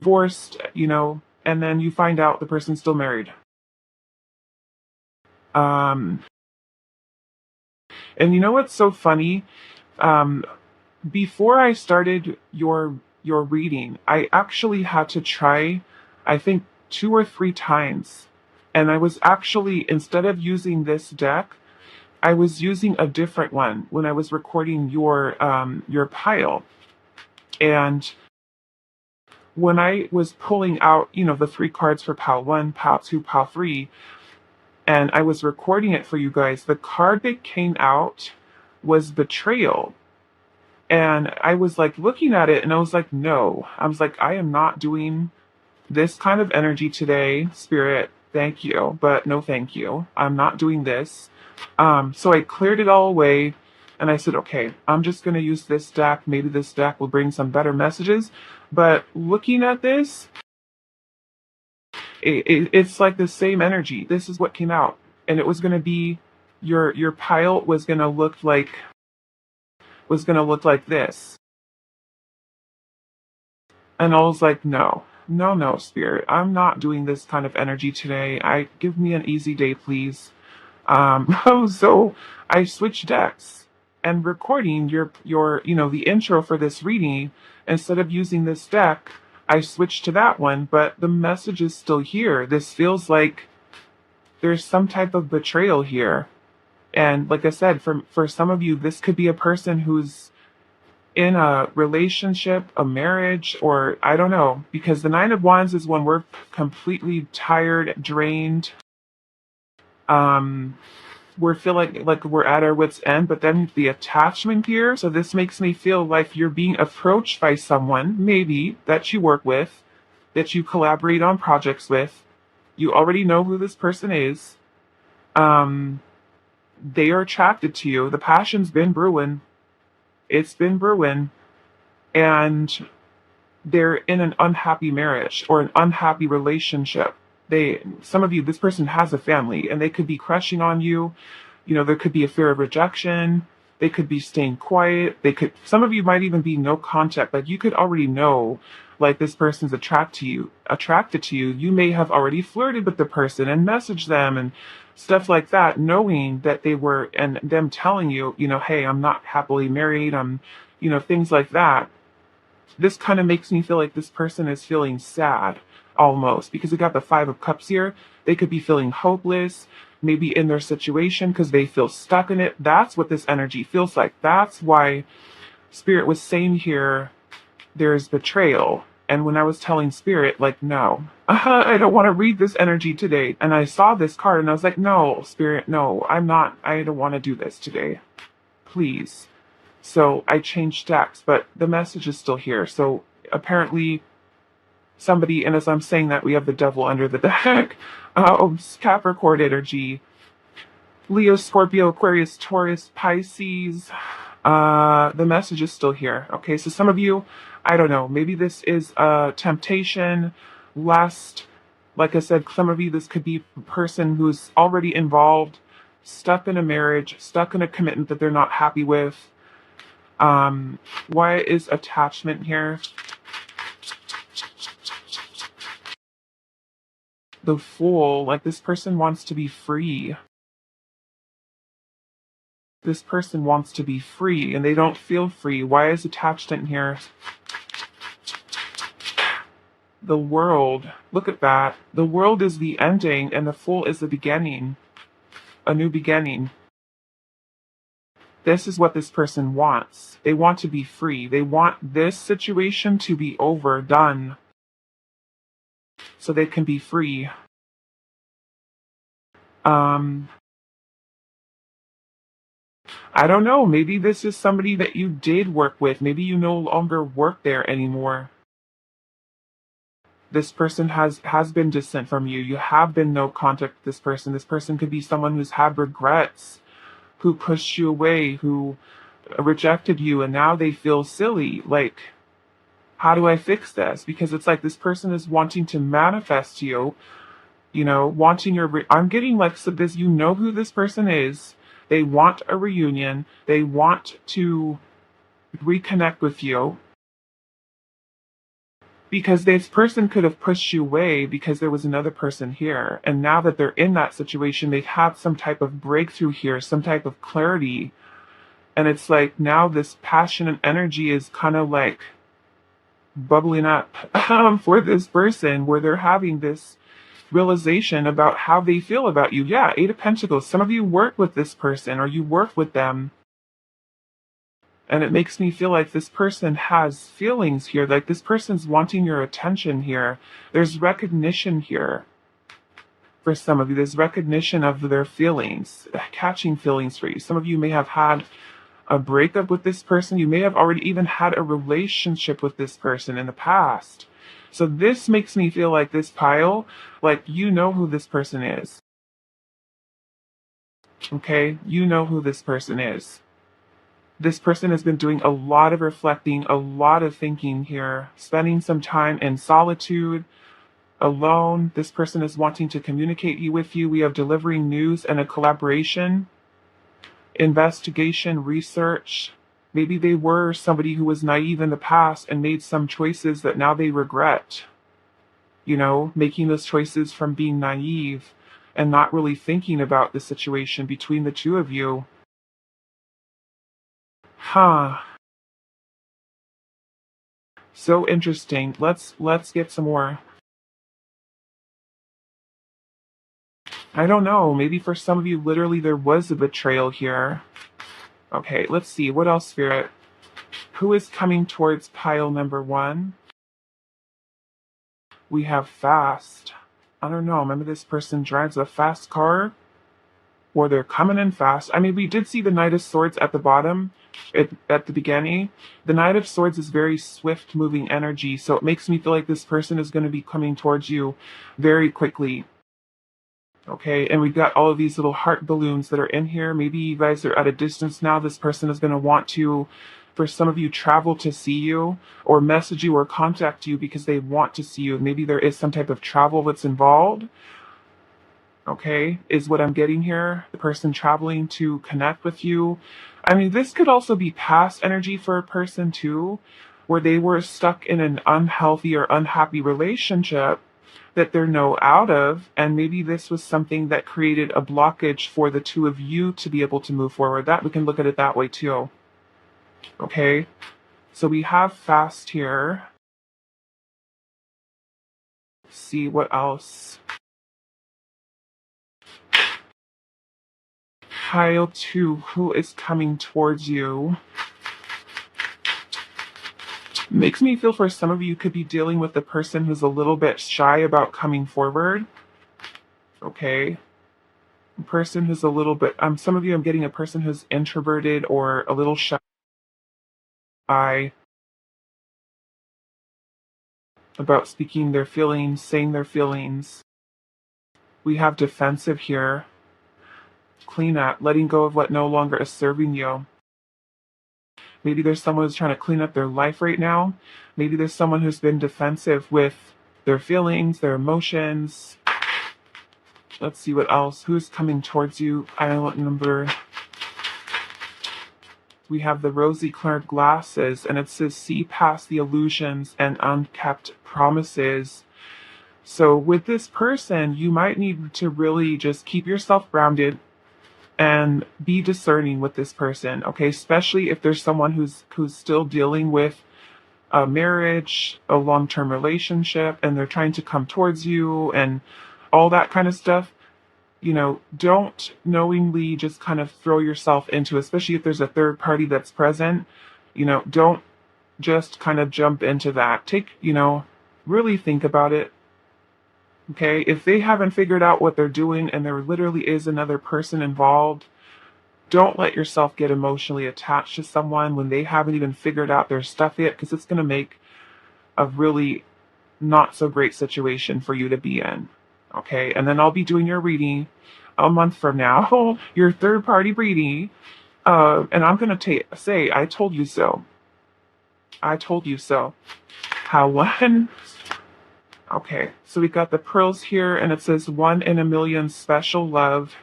divorced, and then you find out the person's still married. Um, and you know what's so funny? Um, Before I started your reading, I actually had to try, I think 2 or 3 times. And I was actually, instead of using this deck, I was using a different one when I was recording your pile. And when I was pulling out, the 3 cards for pile 1, pile 2, pile 3, and I was recording it for you guys, the card that came out was betrayal. And I was like looking at it and I was like, no. I was like, I am not doing this kind of energy today, spirit. Thank you, but no thank you. I'm not doing this. So I cleared it all away and I said, okay, I'm just going to use this deck. Maybe this deck will bring some better messages. But looking at this, it's like the same energy. This is what came out. And it was going to be your pile was going to look like this. And I was like, no, no, no, spirit. I'm not doing this kind of energy today. Give me an easy day, please. So I switched decks and recording the intro for this reading, instead of using this deck, I switched to that one, but the message is still here. This feels like there's some type of betrayal here. And like I said, for some of you, this could be a person who's in a relationship, a marriage, or I don't know, because the Nine of Wands is when we're completely tired, drained. Um, we're feeling like we're at our wits' end, but then the attachment here. So this makes me feel like you're being approached by someone, maybe that you work with, that you collaborate on projects with. You already know who this person is. Um, they are attracted to you. The passion's been brewing. It's been brewing. And they're in an unhappy marriage or an unhappy relationship. Some of you, this person has a family and they could be crushing on you. There could be a fear of rejection. They could be staying quiet. Some of you might even be no contact. Like you could already know, like this person's attracted to you. You may have already flirted with the person and messaged them and stuff like that, knowing that and them telling you, hey, I'm not happily married. Things like that. This kind of makes me feel like this person is feeling sad almost, because we got the 5 of Cups here. They could be feeling hopeless, maybe in their situation because they feel stuck in it. That's what this energy feels like. That's why Spirit was saying here there's betrayal. And when I was telling Spirit, like, no, I don't want to read this energy today. And I saw this card and I was like, no, Spirit, no, I don't want to do this today. Please. So I changed decks, but the message is still here. So apparently somebody, and as I'm saying that, we have the devil under the deck. Capricorn energy. Leo, Scorpio, Aquarius, Taurus, Pisces. The message is still here. Okay, so some of you, I don't know, maybe this is temptation, lust. Like I said, some of you, this could be a person who's already involved, stuck in a marriage, stuck in a commitment that they're not happy with. Why is attachment here? The Fool, like this person wants to be free. This person wants to be free and they don't feel free. Why is attachment here? The World, look at that. The World is the ending and the Fool is the beginning. A new beginning. This is what this person wants. They want to be free. They want this situation to be over, done, so they can be free. I don't know. Maybe this is somebody that you did work with. Maybe you no longer work there anymore. This person has been distant from you. You have been no contact with this person. This person could be someone who's had regrets, who pushed you away, who rejected you, and now they feel silly. Like, how do I fix this? Because it's like this person is wanting to manifest you, wanting I'm getting like, so this, who this person is. They want a reunion. They want to reconnect with you. Because this person could have pushed you away because there was another person here. And now that they're in that situation, they've had some type of breakthrough here, some type of clarity. And it's like now this passion and energy is kind of like bubbling up for this person where they're having this realization about how they feel about you. Yeah, Eight of Pentacles. Some of you work with this person or you work with them. And it makes me feel like this person has feelings here, like this person's wanting your attention here. There's recognition here for some of you. There's recognition of their feelings, catching feelings for you. Some of you may have had a breakup with this person. You may have already even had a relationship with this person in the past. So this makes me feel like this pile, like you know who this person is. Okay? You know who this person is. This person has been doing a lot of reflecting, a lot of thinking here, spending some time in solitude, alone. This person is wanting to communicate with you. We have delivering news and a collaboration, investigation, research. Maybe they were somebody who was naive in the past and made some choices that now they regret. You know, making those choices from being naive and not really thinking about the situation between the two of you. Huh. So interesting. Let's get some more. I don't know. Maybe for some of you, literally, there was a betrayal here. Okay, let's see. What else, Spirit? Who is coming towards pile number one? We have fast. I don't know. Remember, this person drives a fast car? Or they're coming in fast. I mean, we did see the Knight of Swords at the bottom, at the beginning. The Knight of Swords is very swift moving energy, so it makes me feel like this person is going to be coming towards you very quickly. Okay, and we've got all of these little heart balloons that are in here. Maybe you guys are at a distance now. This person is going to want to, for some of you, travel to see you or message you or contact you because they want to see you. Maybe there is some type of travel that's involved. Okay, is what I'm getting here. The person traveling to connect with you. I mean, this could also be past energy for a person too, where they were stuck in an unhealthy or unhappy relationship that they're now out of, and maybe this was something that created a blockage for the two of you to be able to move forward. That we can look at it that way too. Okay, so we have fast here. Let's see what else. Pile two, who is coming towards you? Makes me feel for some of you could be dealing with a person who's a little bit shy about coming forward. Okay. A person who's a little bit, some of you, I'm getting a person who's introverted or a little shy about speaking their feelings, saying their feelings. We have defensive here. Clean up, letting go of what no longer is serving you. Maybe there's someone who's trying to clean up their life right now. Maybe there's someone who's been defensive with their feelings, their emotions. Let's see what else. Who's coming towards you? Island number. We have the rosy colored glasses, and it says, see past the illusions and unkept promises. So with this person, you might need to really just keep yourself grounded and be discerning with this person, okay? Especially if there's someone who's still dealing with a marriage, a long-term relationship, and they're trying to come towards you and all that kind of stuff. You know, don't knowingly just kind of throw yourself into, especially if there's a third party that's present, you know, don't just kind of jump into that. Really think about it. Okay, if they haven't figured out what they're doing and there literally is another person involved, don't let yourself get emotionally attached to someone when they haven't even figured out their stuff yet, because it's going to make a really not so great situation for you to be in. Okay, and then I'll be doing your reading a month from now, your third party reading, and I'm going to say, I told you so. I told you so. How one. Okay, so we got the pearls here, and it says 1 in a million special love.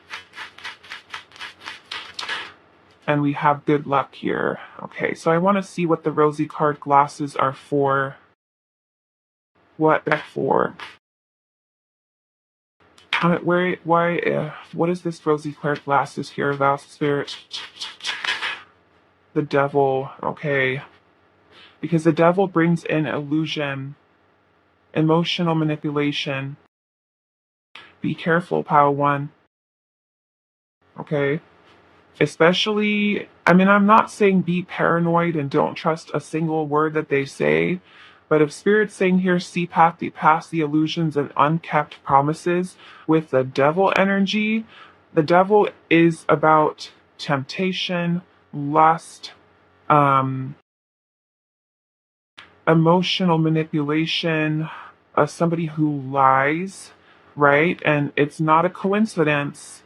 And we have good luck here. Okay, so I want to see what the rosy card glasses are for. What the heck for? What is this rosy colored glasses here about, spirit? The devil, okay. Because the devil brings in illusion, emotional manipulation. Be careful, Pile 1. Okay? Especially, I mean, I'm not saying be paranoid and don't trust a single word that they say, but if Spirit's saying here, see past the illusions and unkept promises with the devil energy, the devil is about temptation, lust, um, emotional manipulation, somebody who lies, right? And it's not a coincidence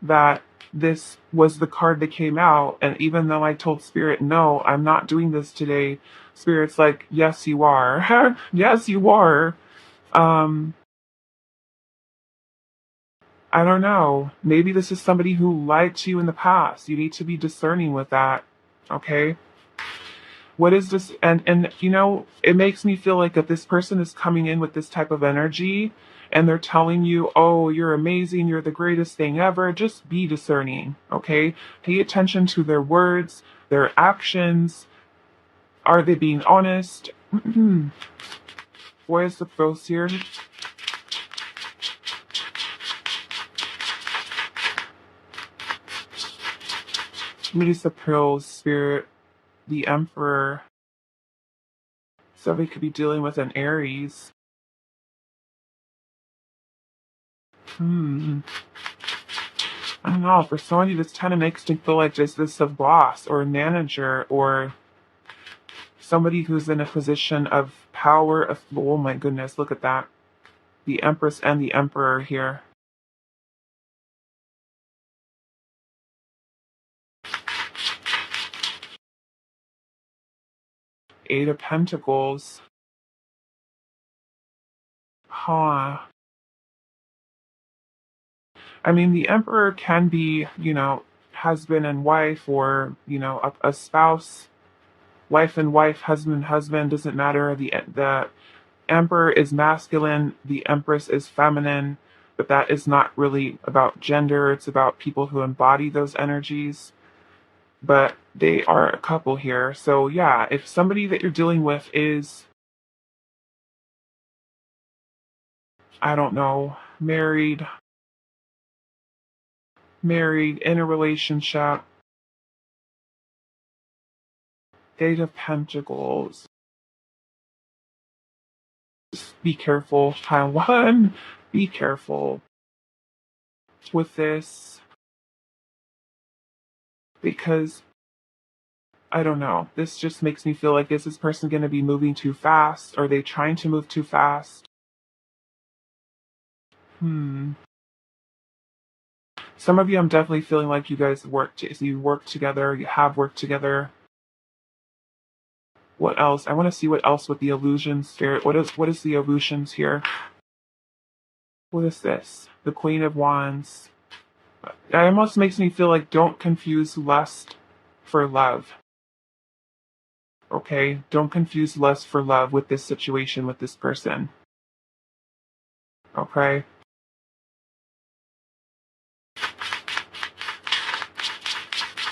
that this was the card that came out. And even though I told Spirit, no, I'm not doing this today, Spirit's like, yes, you are. Yes, you are. Um, I don't know. Maybe this is somebody who lied to you in the past. You need to be discerning with that. Okay? What is this? And you know, it makes me feel like if this person is coming in with this type of energy and they're telling you, oh, you're amazing, you're the greatest thing ever, just be discerning, okay? Pay attention to their words, their actions. Are they being honest? What is the ghost here? Maybe the pearls, spirit, the emperor. Somebody could be dealing with an Aries. Hmm. I don't know. For somebody, this kind of makes me feel like just this a boss or a manager or somebody who's in a position of power. Oh my goodness, look at that. The Empress and the Emperor here. Eight of Pentacles. Huh. I mean, the Emperor can be, you know, husband and wife or, you know, a spouse. Wife and wife, husband, husband, doesn't matter. The Emperor is masculine, the Empress is feminine, but that is not really about gender. It's about people who embody those energies. But they are a couple here. So, yeah, if somebody that you're dealing with is, I don't know, married, in a relationship, Eight of Pentacles. Just be careful, pile 1. Be careful with this because I don't know. This just makes me feel like is this person going to be moving too fast? Are they trying to move too fast? Hmm. Some of you, I'm definitely feeling like you guys you work together, you have worked together. What else? I want to see what else with the illusions, spirit. What is the illusions here? What is this? The Queen of Wands. It almost makes me feel like don't confuse lust for love. Okay? Don't confuse lust for love with this situation with this person. Okay?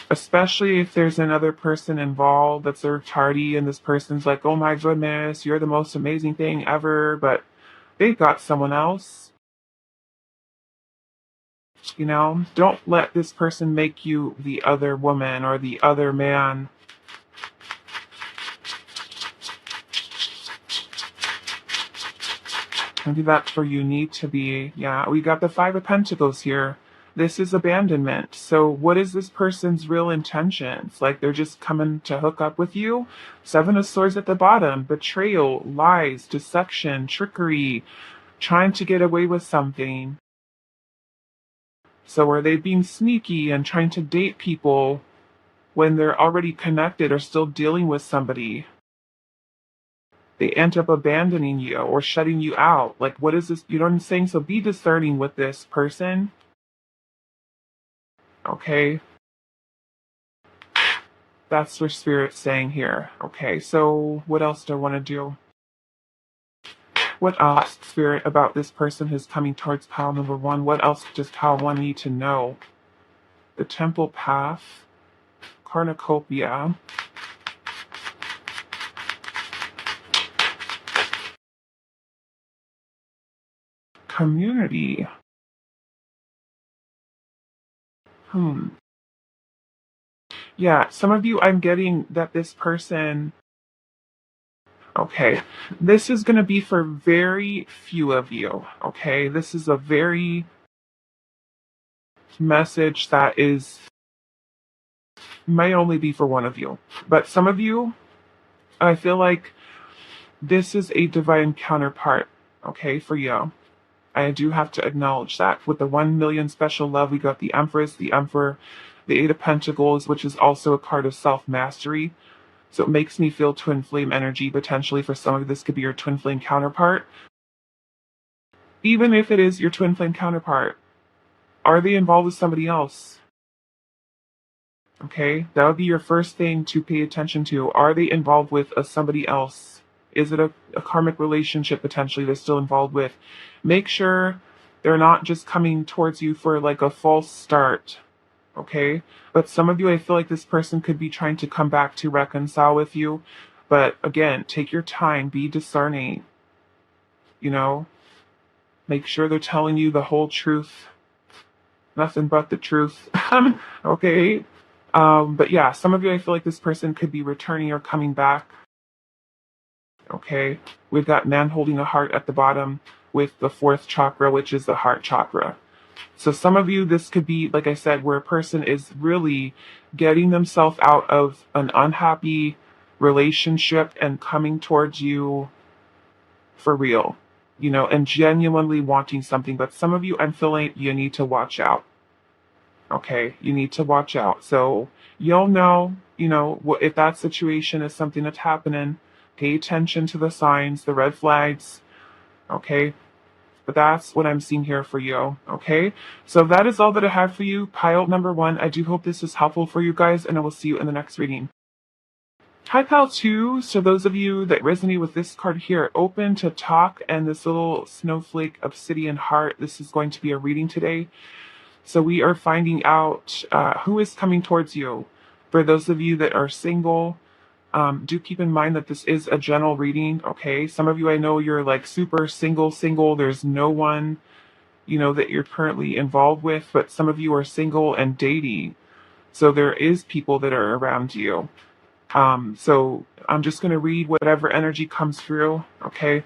Especially if there's another person involved that's third party and this person's like, oh my goodness, you're the most amazing thing ever, but they've got someone else. You know, don't let this person make you the other woman or the other man. Maybe that's where you need to be. Yeah, we got the Five of Pentacles here. This is abandonment. So, what is this person's real intentions? Like, they're just coming to hook up with you? Seven of Swords at the bottom. Betrayal, lies, deception, trickery, trying to get away with something. So, are they being sneaky and trying to date people when they're already connected or still dealing with somebody? They end up abandoning you or shutting you out. Like, what is this? You know what I'm saying? So be discerning with this person. Okay. That's what Spirit's saying here. Okay. So what else do I want to do? What else, Spirit, about this person who's coming towards pile number one? What else does pile one need to know? The temple path, cornucopia, community. Yeah, some of you, I'm getting that this person, okay, this is going to be for very few of you, okay? This is a very message that is, may only be for one of you. But some of you, I feel like this is a divine counterpart, okay, for you. I do have to acknowledge that. With the 1 million special love, we got the Empress, the Emperor, the Eight of Pentacles, which is also a card of self-mastery. So it makes me feel twin flame energy. Potentially for some of this could be your twin flame counterpart. Even if it is your twin flame counterpart, are they involved with somebody else? Okay, that would be your first thing to pay attention to. Are they involved with somebody else? Is it a karmic relationship potentially they're still involved with? Make sure they're not just coming towards you for like a false start. Okay? But some of you, I feel like this person could be trying to come back to reconcile with you. But again, take your time, be discerning. You know, make sure they're telling you the whole truth, nothing but the truth. Okay? But yeah, some of you, I feel like this person could be returning or coming back. Okay? We've got man holding a heart at the bottom with the fourth chakra, which is the heart chakra. So some of you, this could be, like I said, where a person is really getting themselves out of an unhappy relationship and coming towards you for real, you know, and genuinely wanting something. But some of you, I'm feeling you need to watch out. Okay, you need to watch out. So you'll know, you know, if that situation is something that's happening, pay attention to the signs, the red flags. Okay, but that's what I'm seeing here for you, okay? So that is all that I have for you, pile number one. I do hope this is helpful for you guys, and I will see you in the next reading. Hi, pile two. So those of you that resonate with this card here, open to talk, and this little snowflake obsidian heart, this is going to be a reading today. So we are finding out who is coming towards you. For those of you that are single, do keep in mind that this is a general reading, okay? Some of you, I know you're like super single. There's no one, you know, that you're currently involved with, but some of you are single and dating. So there is people that are around you. So I'm just going to read whatever energy comes through, okay?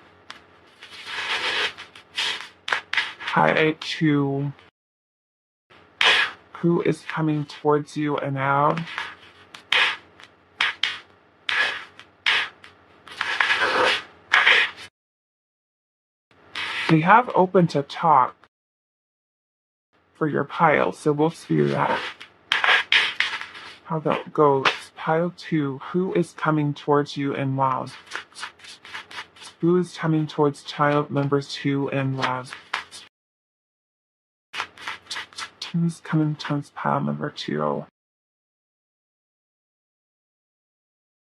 Hi to who is coming towards you and now. We have open to talk for your pile, so we'll see that. How that goes. Pile two, who is coming towards you in love? Who is coming towards child number two in love? Who's coming towards pile number two?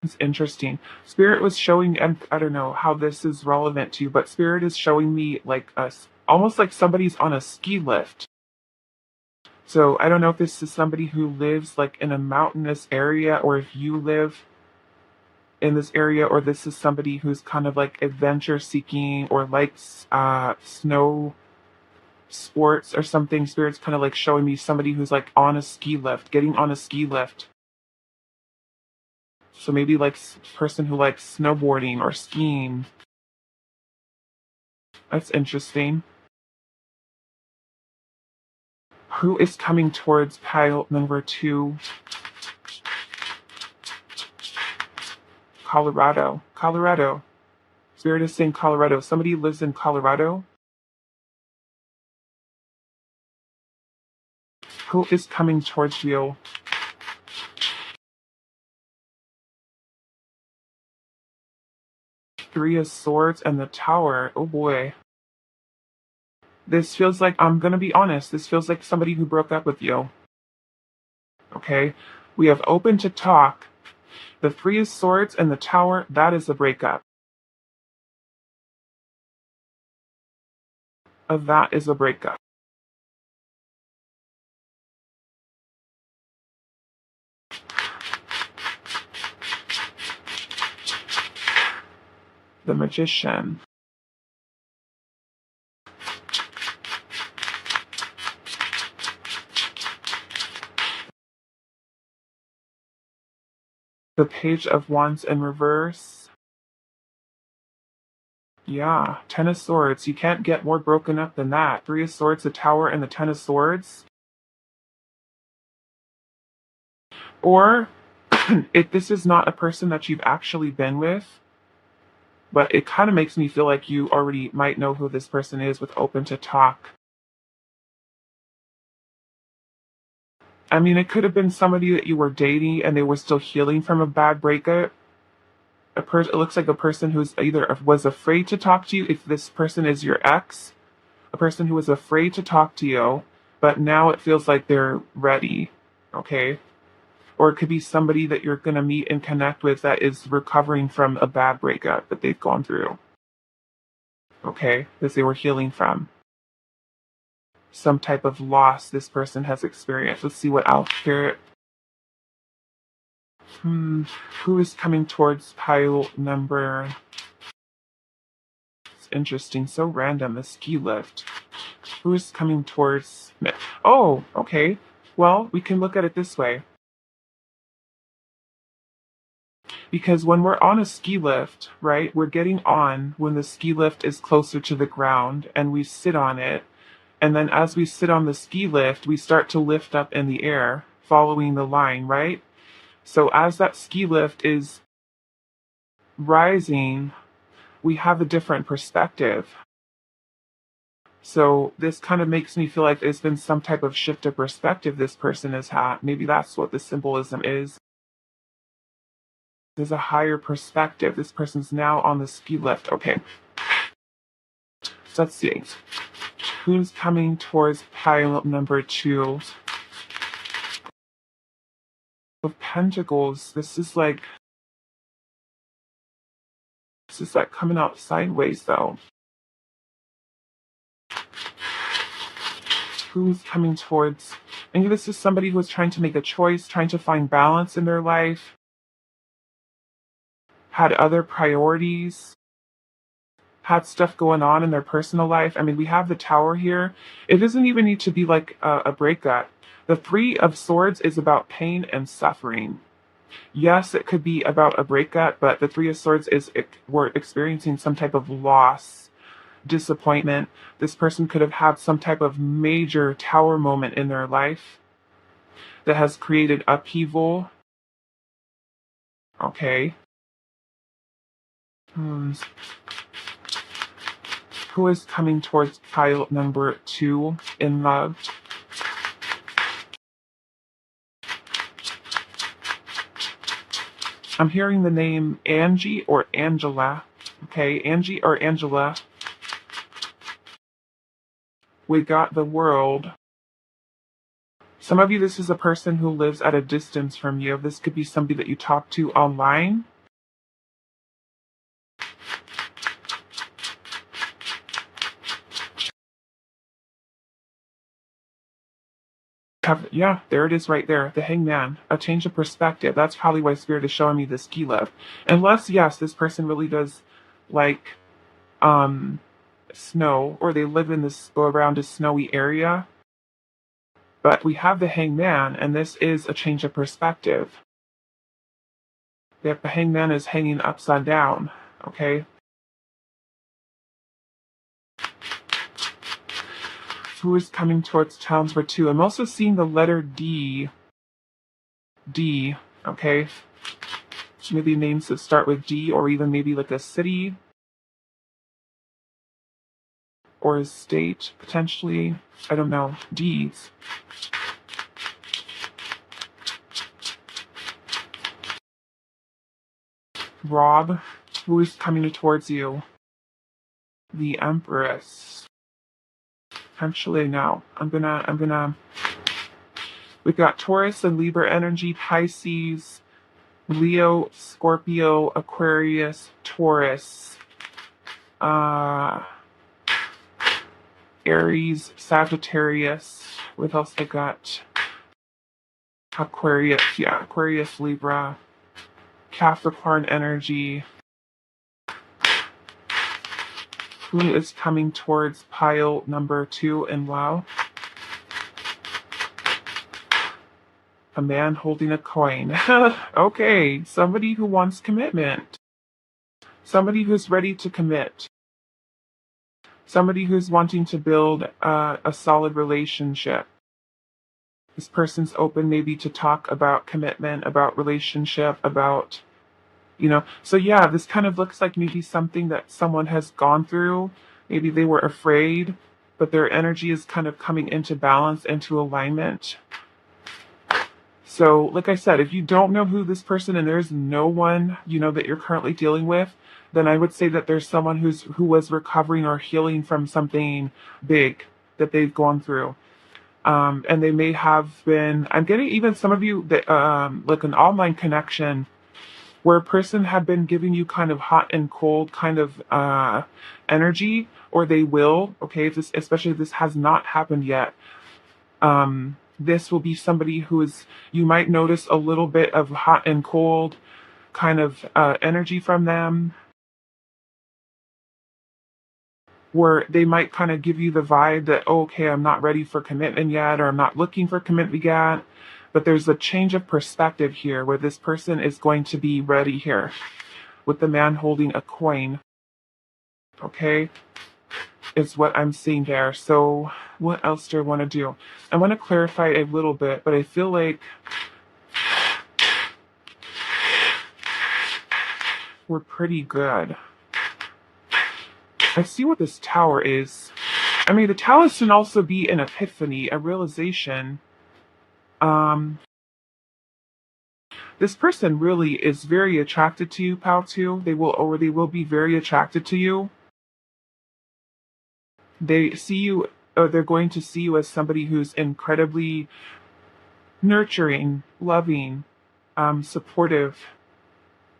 It's interesting. Spirit was showing, and I don't know how this is relevant to you, but Spirit is showing me like us, almost like somebody's on a ski lift. So I don't know if this is somebody who lives like in a mountainous area, or if you live in this area, or this is somebody who's kind of like adventure seeking or likes snow sports or something. Spirit's kind of like showing me somebody who's like on a ski lift, getting on a ski lift. So maybe like person who likes snowboarding or skiing. That's interesting. Who is coming towards pile number two? Colorado. Colorado. Spirit is saying Colorado. Somebody lives in Colorado. Who is coming towards you? Three of Swords and the Tower. Oh boy. This feels like, I'm gonna be honest, this feels like somebody who broke up with you. Okay? We have open to talk. The Three of Swords and the Tower, that is a breakup. of that is a breakup. The Magician. The Page of Wands in reverse. Yeah, Ten of Swords. You can't get more broken up than that. Three of Swords, the Tower, and the Ten of Swords. Or if this is not a person that you've actually been with, but it kind of makes me feel like you already might know who this person is with open to talk. I mean, it could have been somebody that you were dating and they were still healing from a bad breakup. It looks like a person who's either was afraid to talk to you, if this person is your ex, a person who was afraid to talk to you, but now it feels like they're ready, okay? Or it could be somebody that you're going to meet and connect with that is recovering from a bad breakup that they've gone through, okay? Because they were healing from some type of loss this person has experienced. Let's see what else here. Who is coming towards pile number? It's interesting, so random, the ski lift. Who is coming towards me? Oh, okay. Well, we can look at it this way. Because when we're on a ski lift, right, we're getting on when the ski lift is closer to the ground and we sit on it. And then as we sit on the ski lift, we start to lift up in the air, following the line, right? So as that ski lift is rising, we have a different perspective. So this kind of makes me feel like there's been some type of shift of perspective this person has had. Maybe that's what the symbolism is. There's a higher perspective. This person's now on the ski lift. Okay. So let's see. Who's coming towards pile number 2? Of Pentacles. This is like coming out sideways though. Who's coming towards? Maybe this is somebody who's trying to make a choice, trying to find balance in their life, had other priorities, had stuff going on in their personal life. I mean, we have the Tower here. It doesn't even need to be like a breakup. The Three of Swords is about pain and suffering. Yes, it could be about a breakup, but the Three of Swords is we're experiencing some type of loss, disappointment. This person could have had some type of major Tower moment in their life that has created upheaval. Okay. Who is coming towards pile number 2 in love? I'm hearing the name Angie or Angela. Okay, Angie or Angela. We got the World. Some of you, this is a person who lives at a distance from you. This could be somebody that you talk to online. Yeah, there it is right there. The Hangman. A change of perspective. That's probably why Spirit is showing me this ski lift. Unless, yes, this person really does like snow, or they live in this, go around a snowy area. But we have the Hangman, and this is a change of perspective. The Hangman is hanging upside down, okay? Who is coming towards towns for 2? I'm also seeing the letter D. D, okay? So maybe names that start with D, or even maybe like a city or a state, potentially. I don't know. D's. Rob, who is coming towards you? The Empress. Potentially now. We've got Taurus and Libra energy, Pisces, Leo, Scorpio, Aquarius, Taurus, Aries, Sagittarius. What else I got? Aquarius, yeah, Aquarius, Libra, Capricorn energy. Who is coming towards pile number 2 in love? A man holding a coin. Okay, somebody who wants commitment. Somebody who's ready to commit. Somebody who's wanting to build a solid relationship. This person's open maybe to talk about commitment, about relationship, about, So yeah, this kind of looks like maybe something that someone has gone through. Maybe they were afraid, but their energy is kind of coming into balance, into alignment. So, like I said, if you don't know who this person and there's no one, that you're currently dealing with, then I would say that there's someone who was recovering or healing from something big that they've gone through. And they may have been, I'm getting even some of you that, like an online connection where a person had been giving you kind of hot and cold kind of, energy, or they will, okay, especially if this has not happened yet. This will be somebody you might notice a little bit of hot and cold kind of energy from them, where they might kind of give you the vibe that, oh, okay, I'm not ready for commitment yet, or I'm not looking for commitment yet. But there's a change of perspective here where this person is going to be ready here with the man holding a coin. Okay? Is what I'm seeing there. So what else do I want to do? I want to clarify a little bit, but I feel like we're pretty good. I see what this tower is. I mean, the tower can also be an epiphany, a realization. This person really is very attracted to you, pal, too. They will be very attracted to you. They see you, or they're going to see you as somebody who's incredibly nurturing, loving, supportive,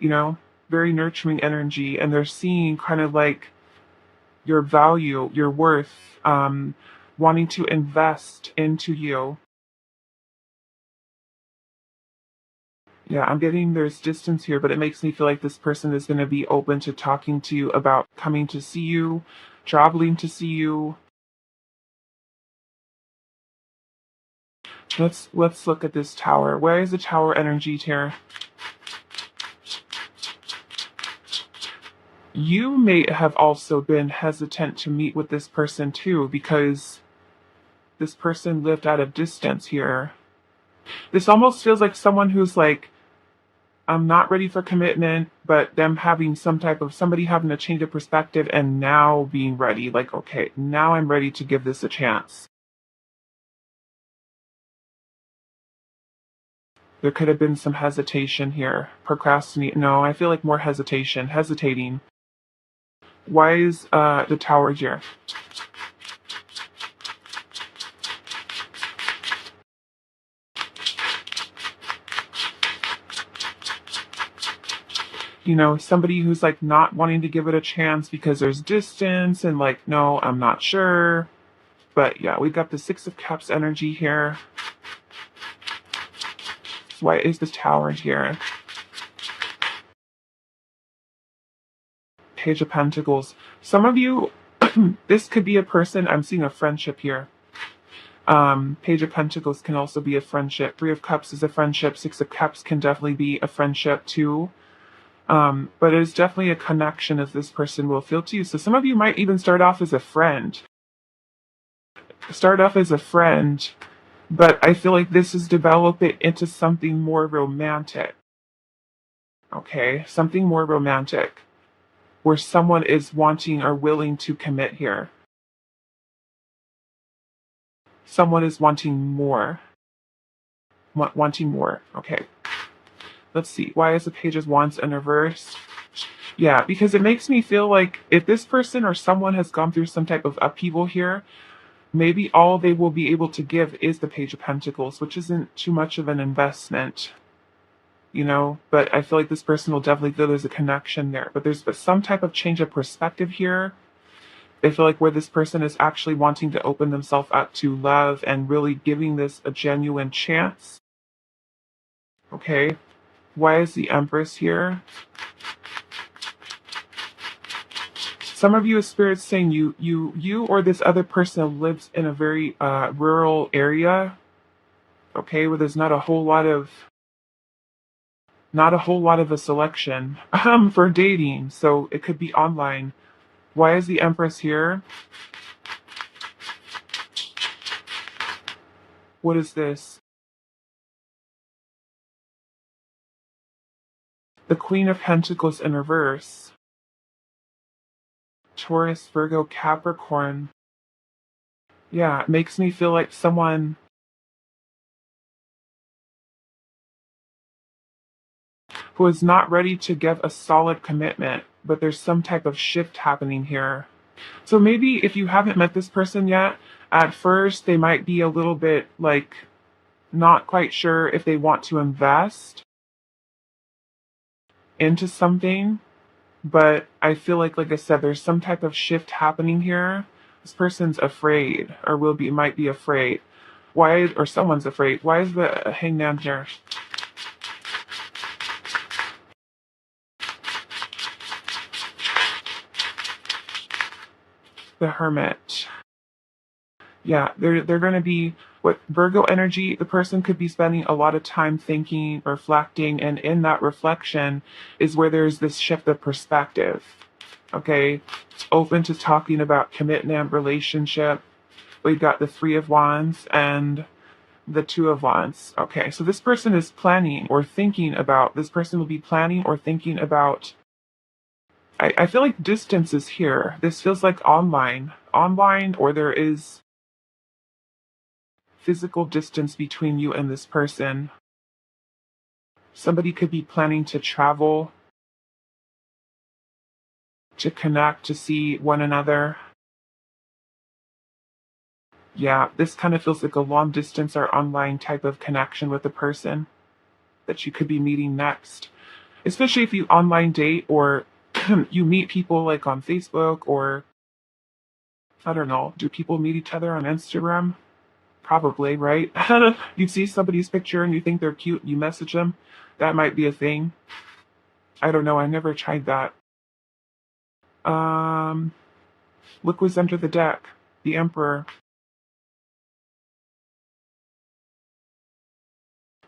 very nurturing energy. And they're seeing kind of like your value, your worth, wanting to invest into you. Yeah, I'm getting there's distance here, but it makes me feel like this person is going to be open to talking to you about coming to see you, traveling to see you. Let's look at this tower. Where is the tower energy here? You may have also been hesitant to meet with this person too, because this person lived at a distance here. This almost feels like someone who's like, I'm not ready for commitment, but them having somebody having a change of perspective and now being ready. Like, okay, now I'm ready to give this a chance. There could have been some hesitation here. Procrastinate. No, I feel like more hesitating. Why is the tower here? Somebody who's like not wanting to give it a chance because there's distance and like, no, I'm not sure. But yeah, we've got the 6 of Cups energy here. So why is this tower here? Page of Pentacles. Some of you, this could be a person, I'm seeing a friendship here. Page of Pentacles can also be a friendship. 3 of Cups is a friendship. 6 of Cups can definitely be a friendship too. But it is definitely a connection as this person will feel to you. So some of you might even start off as a friend. But I feel like this is developing into something more romantic. Okay, something more romantic, where someone is wanting or willing to commit here. Someone is wanting more. Wanting more. Okay. Let's see. Why is the Page of Wands in reverse? Yeah, because it makes me feel like if this person or someone has gone through some type of upheaval here, maybe all they will be able to give is the Page of Pentacles, which isn't too much of an investment, but I feel like this person will definitely feel there's a connection there. But there's some type of change of perspective here. I feel like where this person is actually wanting to open themselves up to love and really giving this a genuine chance. Okay. Why is the Empress here? Some of you is spirits saying you or this other person lives in a very rural area, okay, where there's not a whole lot of a selection for dating, so it could be online. Why is the Empress here? What is this? The Queen of Pentacles in reverse. Taurus, Virgo, Capricorn. Yeah, it makes me feel like someone who is not ready to give a solid commitment, but there's some type of shift happening here. So maybe if you haven't met this person yet, at first they might be a little bit like not quite sure if they want to invest into something, but I feel like I said, there's some type of shift happening here. This person's afraid or might be afraid. Why, or someone's afraid. Why is the Hangman here? The Hermit. Yeah, they're going to be what Virgo energy. The person could be spending a lot of time thinking, reflecting, and in that reflection is where there's this shift of perspective. Okay, it's open to talking about commitment, relationship. We've got the Three of Wands and the Two of Wands. Okay, so this person is planning or thinking about. This person will be planning or thinking about. I feel like distance is here. This feels like online, or there is physical distance between you and this person. Somebody could be planning to travel, to connect, to see one another. Yeah, this kind of feels like a long distance or online type of connection with the person that you could be meeting next. Especially if you online date or you meet people like on Facebook or I don't know, do people meet each other on Instagram? Probably, right? You see somebody's picture and you think they're cute, you message them. That might be a thing. I don't know, I never tried that. Um, Look what's under the deck. The Emperor.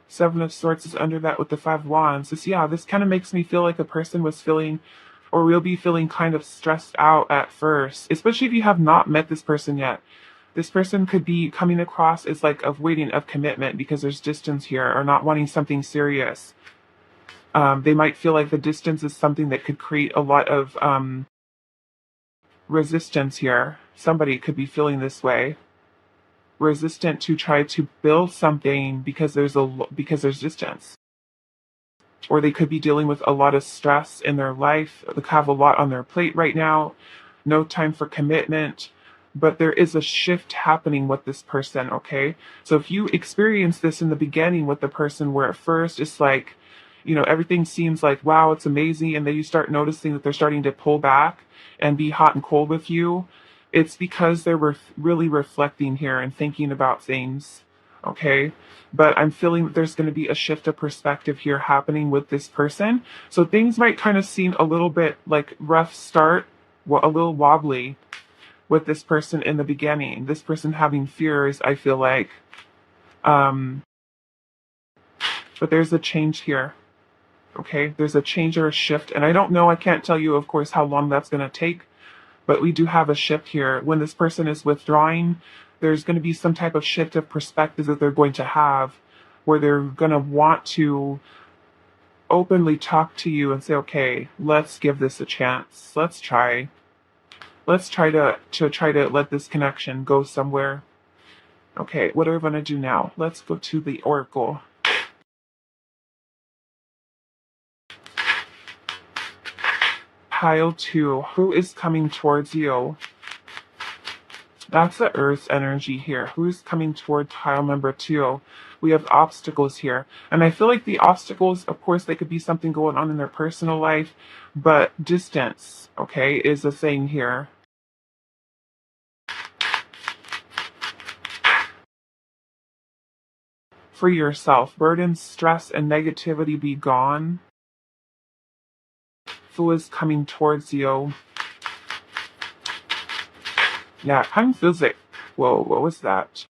Seven of Swords is under that with the Five Wands. Yeah, this kind of makes me feel like a person was feeling or will be feeling kind of stressed out at first, especially if you have not met this person yet. This person could be coming across as like avoiding of commitment because there's distance here or not wanting something serious. They might feel like the distance is something that could create a lot of resistance here. Somebody could be feeling this way, resistant to try to build something because because there's distance, or they could be dealing with a lot of stress in their life. They have a lot on their plate right now, no time for commitment, but there is a shift happening with this person. Okay, so if you experience this in the beginning with the person where at first it's like, everything seems like, wow, it's amazing, and then you start noticing that they're starting to pull back and be hot and cold with you, it's because they were really reflecting here and thinking about things. Okay, but I'm feeling that there's going to be a shift of perspective here happening with this person. So things might kind of seem a little bit like rough start, a little wobbly with this person in the beginning. This person having fears, I feel like. Um, but there's a change here. Okay, there's a change or a shift, and I don't know, I can't tell you, of course, how long that's going to take, but we do have a shift here. When this person is withdrawing, there's going to be some type of shift of perspective that they're going to have where they're going to want to openly talk to you and say, okay, let's give this a chance. Let's try to let this connection go somewhere. Okay, what are we going to do now? Let's go to the Oracle. Pile 2. Who is coming towards you? That's the Earth's energy here. Who's coming toward pile number 2? We have obstacles here. And I feel like the obstacles, of course, they could be something going on in their personal life, but distance, okay, is a thing here. Free yourself. Burdens, stress, and negativity be gone. Fool is coming towards you. Yeah, it kind of feels like, whoa, what was that?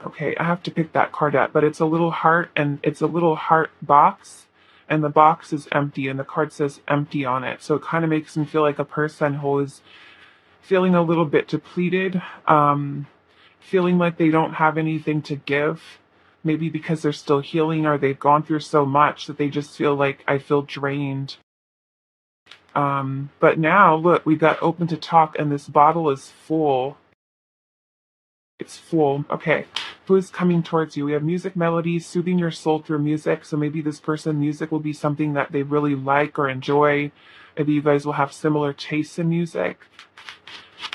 Okay, I have to pick that card up, but it's a little heart, and it's a little heart box, and the box is empty, and the card says empty on it. So it kind of makes me feel like a person who is feeling a little bit depleted, feeling like they don't have anything to give, maybe because they're still healing or they've gone through so much that they just feel like, I feel drained. But now, look, we got open to talk, and this bottle is full. It's full. Okay. Who is coming towards you? We have music melodies, soothing your soul through music. So maybe this person, music will be something that they really like or enjoy. Maybe you guys will have similar tastes in music.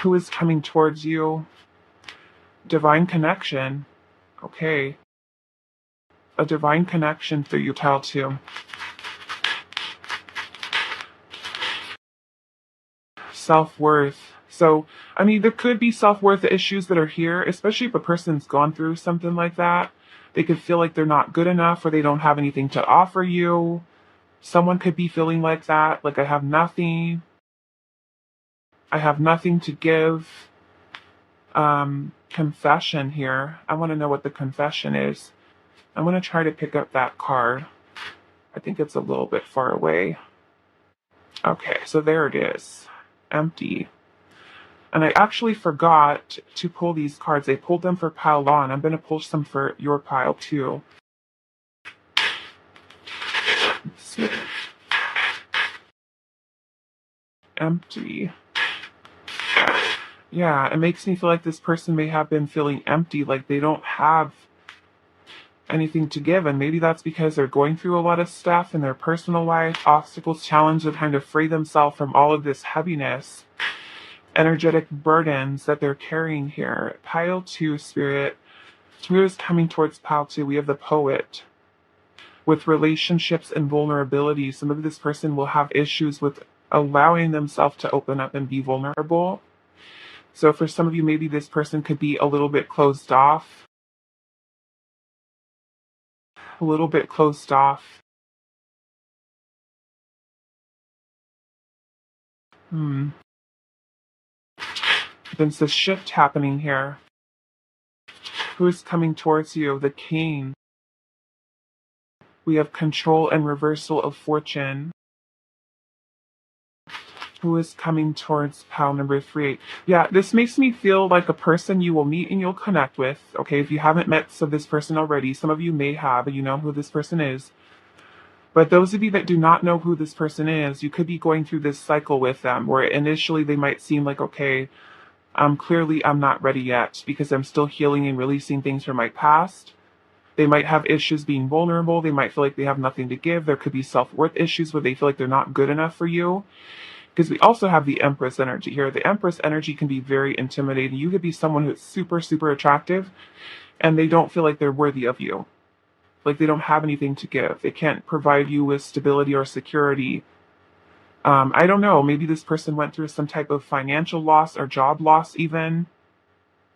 Who is coming towards you? Divine connection. Okay. A divine connection through you, pile too. Self-worth. So, I mean, there could be self-worth issues that are here, especially if a person's gone through something like that. They could feel like they're not good enough or they don't have anything to offer you. Someone could be feeling like that, like I have nothing to give. Confession here. I want to know what the confession is. I'm going to try to pick up that card. I think it's a little bit far away. Okay, so there it is. Empty. And I actually forgot to pull these cards. I pulled them for pile on. I'm going to pull some for your pile too. Empty. Yeah, it makes me feel like this person may have been feeling empty, like they don't have anything to give. And maybe that's because they're going through a lot of stuff in their personal life, obstacles, challenges, to kind of free themselves from all of this heaviness, energetic burdens that they're carrying here. Pile 2, Spirit. Spirit is coming towards pile 2. We have the Poet. With relationships and vulnerability, some of this person will have issues with allowing themselves to open up and be vulnerable. So for some of you, maybe this person could be a little bit closed off. A little bit closed off. There's a shift happening here. Who is coming towards you? The King. We have control and reversal of fortune. Who is coming towards pile number 3? Yeah, this makes me feel like a person you will meet and you'll connect with. Okay, if you haven't met this person already, some of you may have, and you know who this person is. But those of you that do not know who this person is, you could be going through this cycle with them where initially they might seem like, okay, clearly I'm not ready yet because I'm still healing and releasing things from my past. They might have issues being vulnerable. They might feel like they have nothing to give. There could be self-worth issues where they feel like they're not good enough for you. Because we also have the Empress energy here. The Empress energy can be very intimidating. You could be someone who's super, super attractive, and they don't feel like they're worthy of you. Like they don't have anything to give. They can't provide you with stability or security. I don't know. Maybe this person went through some type of financial loss or job loss even.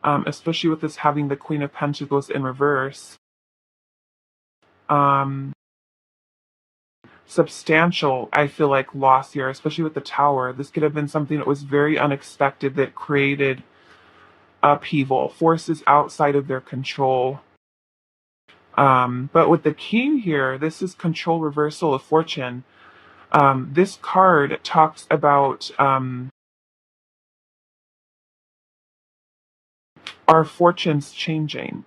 Especially with this having the Queen of Pentacles in reverse. Substantial, I feel like, loss here, especially with the Tower. This could have been something that was very unexpected that created upheaval, forces outside of their control. But with the King here, this is control, reversal of fortune. This card talks about our fortunes changing.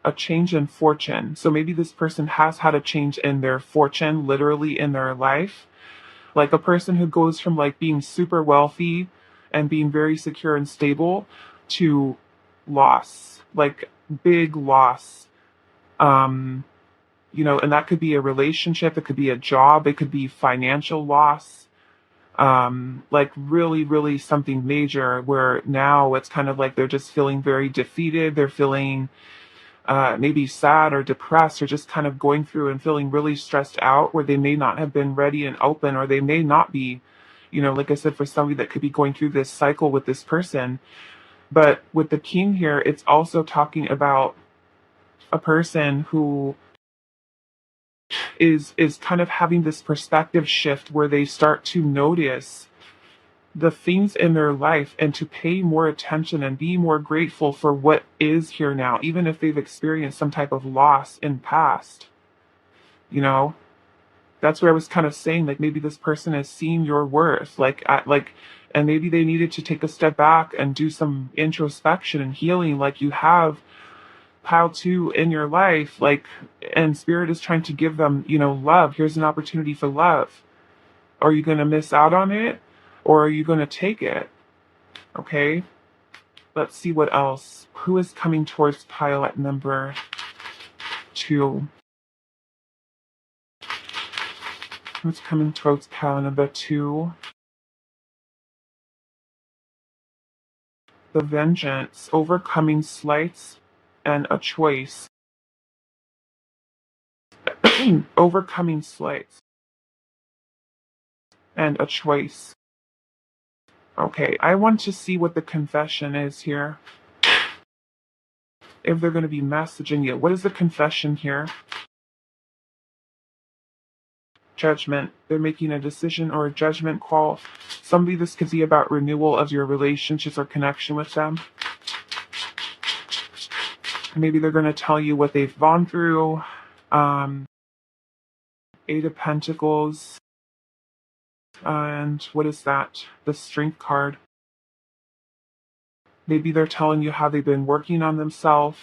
A change in fortune. So maybe this person has had a change in their fortune, literally in their life. Like a person who goes from like being super wealthy and being very secure and stable to loss, like big loss. And that could be a relationship, it could be a job, it could be financial loss. Like really, really something major where now it's kind of like they're just feeling very defeated. They're feeling maybe sad or depressed or just kind of going through and feeling really stressed out where they may not have been ready and open, or they may not be, like I said, for somebody that could be going through this cycle with this person. But with the King here, it's also talking about a person who is kind of having this perspective shift where they start to notice the things in their life and to pay more attention and be more grateful for what is here now, even if they've experienced some type of loss in past. You know, that's where I was kind of saying, like, maybe this person has seen your worth, and maybe they needed to take a step back and do some introspection and healing, like you have pile two in your life, like, and spirit is trying to give them, love. Here's an opportunity for love. Are you going to miss out on it, or are you going to take it? Okay. Let's see what else. Who is coming towards pile at number 2? Who's coming towards pile number 2? The vengeance, overcoming slights, and a choice. Overcoming slights and a choice. Okay, I want to see what the confession is here. If they're going to be messaging you. What is the confession here? Judgment. They're making a decision or a judgment call. Somebody, this could be about renewal of your relationships or connection with them. Maybe they're going to tell you what they've gone through. 8 of Pentacles. And what is that? The Strength card. Maybe they're telling you how they've been working on themselves.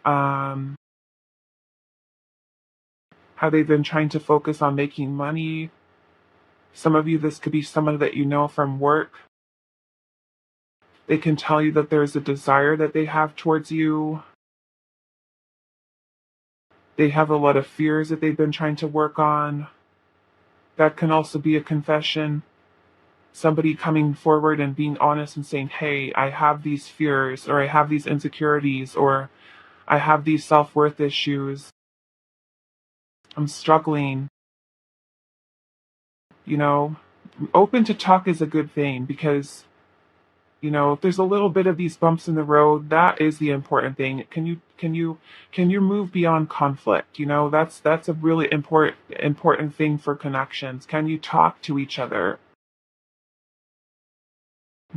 How they've been trying to focus on making money. Some of you, this could be someone that you know from work. They can tell you that there's a desire that they have towards you. They have a lot of fears that they've been trying to work on. That can also be a confession. Somebody coming forward and being honest and saying, hey, I have these fears, or I have these insecurities, or I have these self-worth issues. I'm struggling. Open to talk is a good thing, because if there's a little bit of these bumps in the road, that is the important thing. Can you move beyond conflict? That's a really important thing for connections. Can you talk to each other?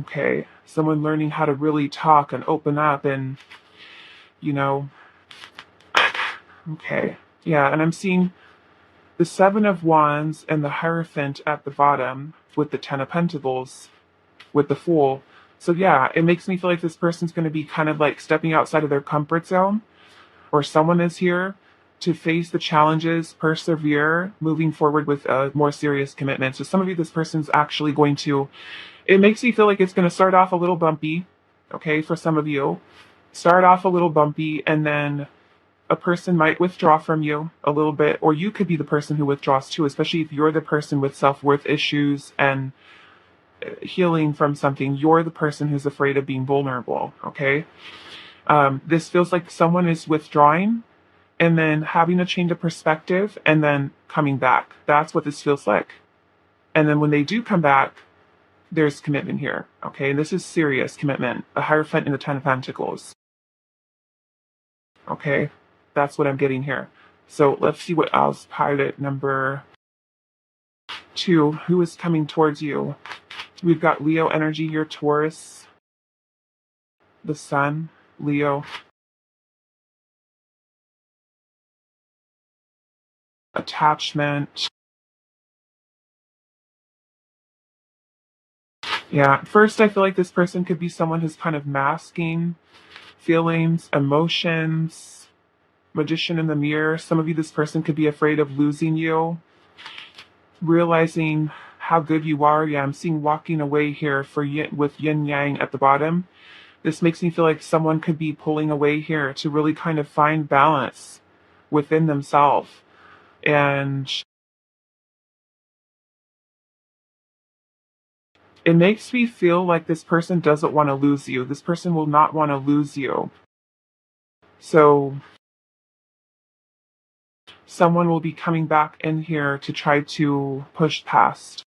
Okay, someone learning how to really talk and open up, and okay, yeah. And I'm seeing the 7 of Wands and the Hierophant at the bottom with the 10 of Pentacles with the Fool. So yeah, it makes me feel like this person's going to be kind of like stepping outside of their comfort zone, or someone is here to face the challenges, persevere, moving forward with a more serious commitment. So some of you, this person's actually going to, it makes me feel like it's going to start off a little bumpy, okay, for some of you. Start off a little bumpy, and then a person might withdraw from you a little bit, or you could be the person who withdraws too, especially if you're the person with self-worth issues and healing from something. You're the person who's afraid of being vulnerable, okay? This feels like someone is withdrawing and then having a change of perspective and then coming back. That's what this feels like. And then when they do come back, there's commitment here, okay? And this is serious commitment. A Hierophant in the 10 of Pentacles. Okay? That's what I'm getting here. So let's see what else. Pilot number 2. Who is coming towards you? We've got Leo energy here, Taurus. The Sun, Leo. Attachment. Yeah, first I feel like this person could be someone who's kind of masking feelings, emotions, Magician in the mirror. Some of you, this person could be afraid of losing you, realizing how good you are. Yeah, I'm seeing walking away here for with yin yang at the bottom. This makes me feel like someone could be pulling away here to really kind of find balance within themselves. And it makes me feel like this person doesn't want to lose you. This person will not want to lose you. So someone will be coming back in here to try to push past,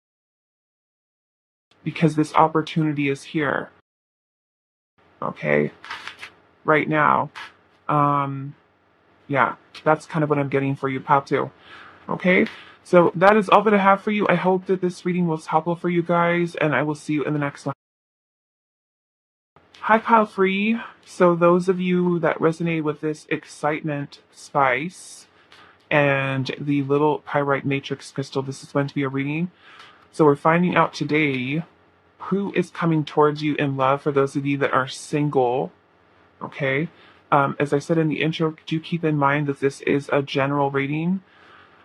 because this opportunity is here. Okay, right now. Yeah, that's kind of what I'm getting for you, pal, too. Okay, so that is all that I have for you. I hope that this reading was helpful for you guys, and I will see you in the next one. Hi, pile free. So those of you that resonate with this excitement spice and the little pyrite matrix crystal, this is going to be a reading. So we're finding out today who is coming towards you in love for those of you that are single. Okay. As I said in the intro, do keep in mind that this is a general reading.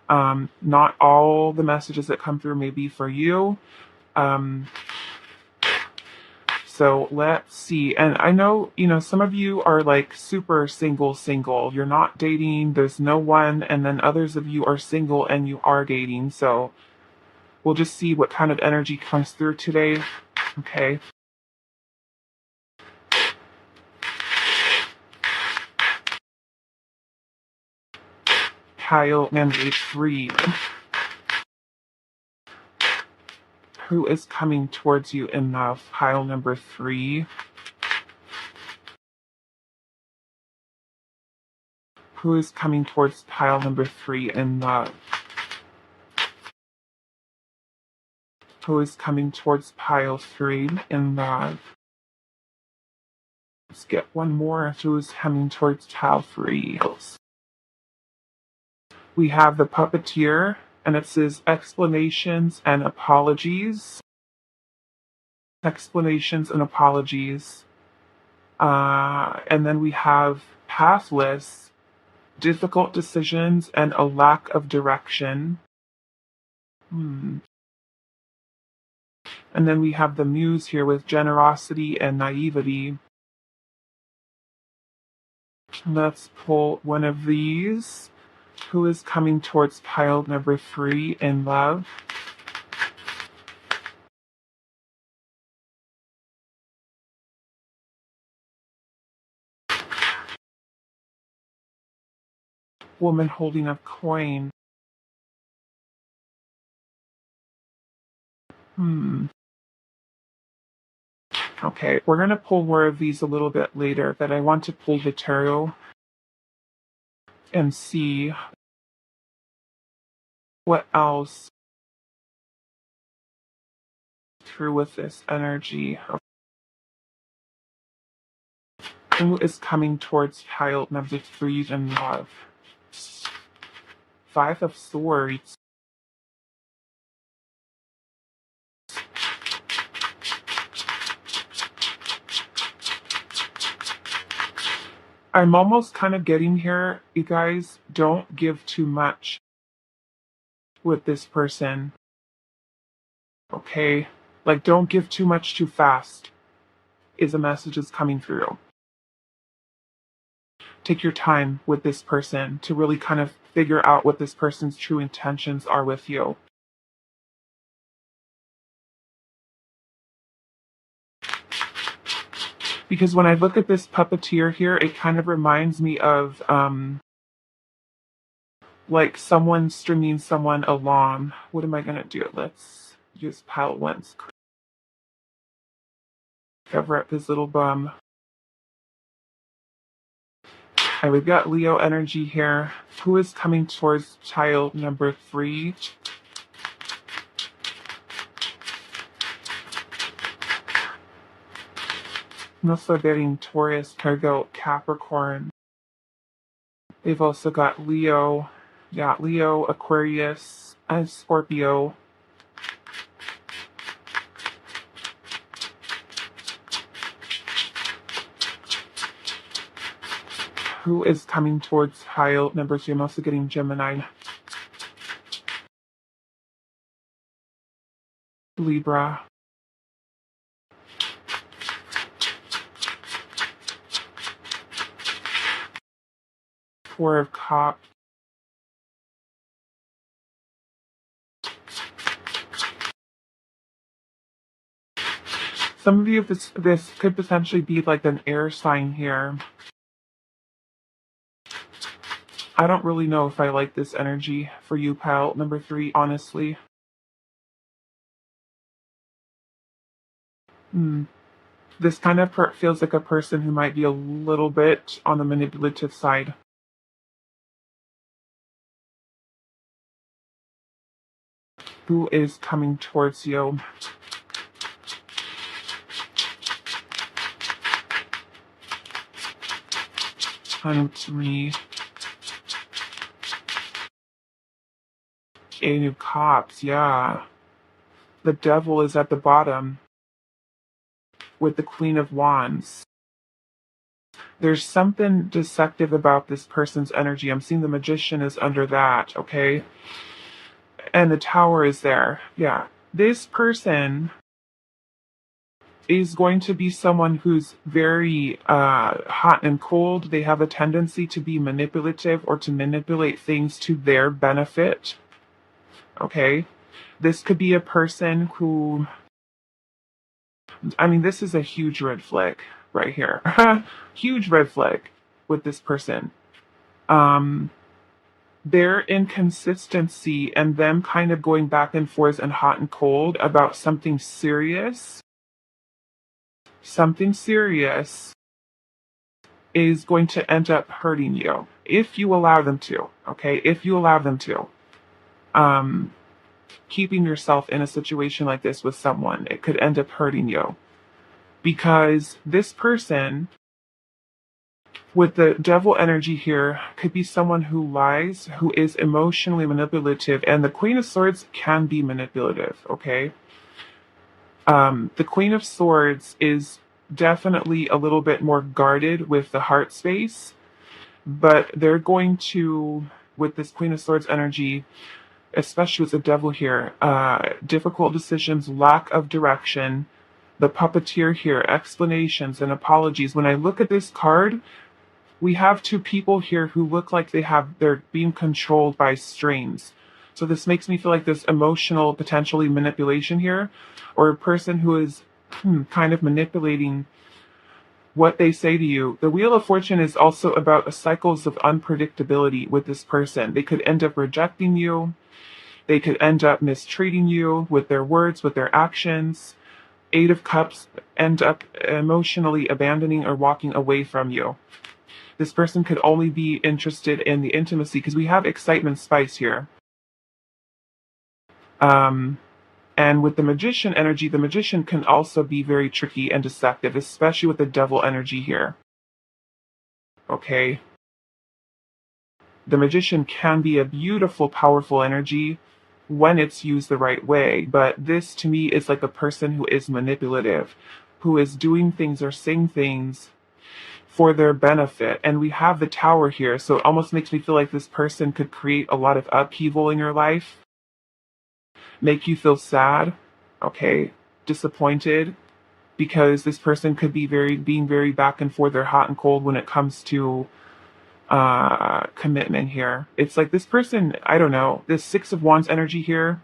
Not all the messages that come through may be for you. So let's see. And I know, some of you are like super single. You're not dating, there's no one. And then others of you are single and you are dating. So we'll just see what kind of energy comes through today. Okay. Pile number 3. Who is coming towards you in love? Pile number 3. Who is coming towards pile number 3 in love? Who is coming towards pile 3 in love? Let's get one more. Who is coming towards pile 3? We have the puppeteer, and it says explanations and apologies. Explanations and apologies. And then we have pathless, difficult decisions, and a lack of direction. And then we have the muse here with generosity and naivety. Let's pull one of these. Who is coming towards pile number 3 in love? Woman holding a coin. Okay, we're going to pull more of these a little bit later, but I want to pull the tarot and see what else through with this energy. Who is coming towards pile number 3 in love? 5 of Swords. I'm almost kind of getting here, you guys. Don't give too much with this person. Okay? Like, don't give too much too fast, is a message that's coming through. Take your time with this person to really kind of figure out what this person's true intentions are with you. Because when I look at this puppeteer here, it kind of reminds me of like someone stringing someone along. What am I gonna do? Let's just pile once. Cover up his little bum. And we've got Leo energy here. Who is coming towards child number 3? I'm also getting Taurus, Virgo, Capricorn. They've also got Leo. Yeah, Leo, Aquarius, and Scorpio. Who is coming towards pile number 3? I'm also getting Gemini. Libra. Four of Cups. Some of you, this could potentially be like an air sign here. I don't really know if I like this energy for you, pal number 3, honestly. This kind of feels like a person who might be a little bit on the manipulative side. Who is coming towards you? Three. Eight of Cups, yeah. The Devil is at the bottom with the Queen of Wands. There's something deceptive about this person's energy. I'm seeing the Magician is under that, okay? And the Tower is there. Yeah. This person is going to be someone who's very hot and cold. They have a tendency to be manipulative or to manipulate things to their benefit. Okay? This could be a person who, I mean, this is a huge red flag right here. Huge red flag with this person. Their inconsistency and them kind of going back and forth and hot and cold about something serious is going to end up hurting you if you allow them to. Okay, if you allow them to. Keeping yourself in a situation like this with someone, it could end up hurting you because this person with the Devil energy here could be someone who lies, who is emotionally manipulative, and the Queen of Swords can be manipulative. Okay, the Queen of Swords is definitely a little bit more guarded with the heart space, but they're going to, with this Queen of Swords energy, especially with the Devil here, difficult decisions, lack of direction, the puppeteer here, explanations and apologies. When I look at this card, we have two people here who look like they're being controlled by strings. So this makes me feel like there's emotional, potentially manipulation here, or a person who is kind of manipulating what they say to you. The Wheel of Fortune is also about cycles of unpredictability with this person. They could end up rejecting you. They could end up mistreating you with their words, with their actions. Eight of Cups end up emotionally abandoning or walking away from you. This person could only be interested in the intimacy because we have excitement spice here. And with the Magician energy, the Magician can also be very tricky and deceptive, especially with the Devil energy here. Okay? The Magician can be a beautiful, powerful energy when it's used the right way, but this to me is like a person who is manipulative, who is doing things or saying things for their benefit. And we have the Tower here, so it almost makes me feel like this person could create a lot of upheaval in your life, make you feel sad, okay, disappointed, because this person could be being very back and forth or hot and cold when it comes to commitment here. It's like this person, I don't know, this Six of Wands energy here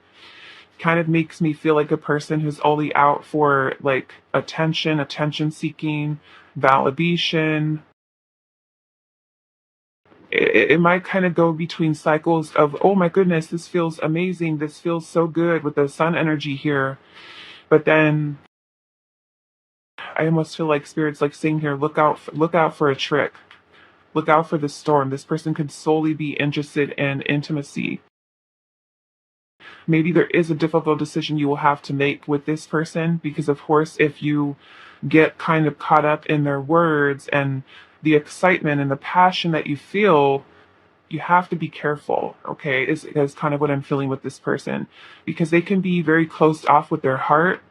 kind of makes me feel like a person who's only out for like attention seeking, validation. It might kind of go between cycles of, oh my goodness, this feels amazing, this feels so good with the Sun energy here, but then I almost feel like Spirit's like saying here, look out for a trick. Look out for the storm. This person could solely be interested in intimacy. Maybe there is a difficult decision you will have to make with this person because, of course, if you get kind of caught up in their words and the excitement and the passion that you feel, you have to be careful, okay, is kind of what I'm feeling with this person because they can be very closed off with their heart.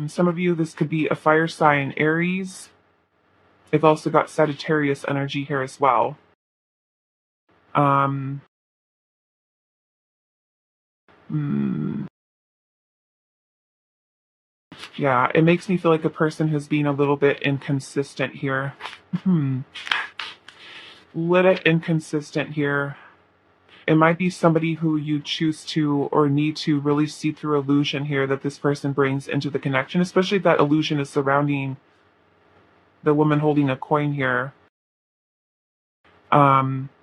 Some of you, this could be a fire sign, Aries. They've also got Sagittarius energy here as well. Um, yeah, it makes me feel like a person who's being a little bit inconsistent here. Little inconsistent here. It might be somebody who you choose to or need to really see through illusion here that this person brings into the connection, especially if that illusion is surrounding the woman holding a coin here,